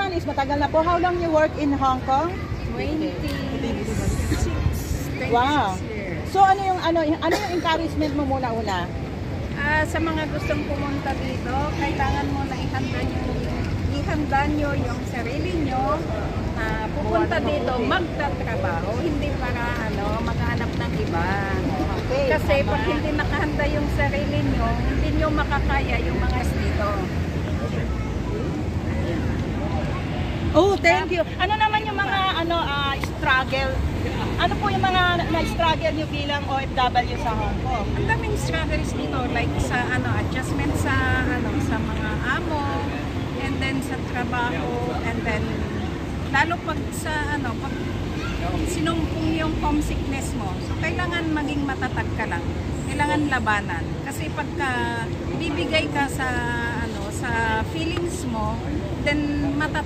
Spanish, matagal na po. How long you work in Hong Kong? 26 Wow. years. So ano yung encouragement mo muna una? Sa mga gustong pumunta dito, kailangan mo na ihanda nyo yung sarili nyo na pupunta dito magtatrabaho, hindi para maghanap ng iba. Okay, Kasi pag hindi nakahanda yung sarili nyo, hindi nyo makakaya yung mga dito. Oh, thank you. Ano naman yung mga struggle? Ano po yung mga na-struggle nyo bilang OFW sa Hong Kong? Ang daming struggles dito, like sa adjustment sa mga amo, and then sa trabaho, and then lalo pag sa pag sinumpong yung homesickness mo. So kailangan maging matatag ka lang. Kailangan labanan kasi pagka bibigay ka sa sa feelings mo, then matatag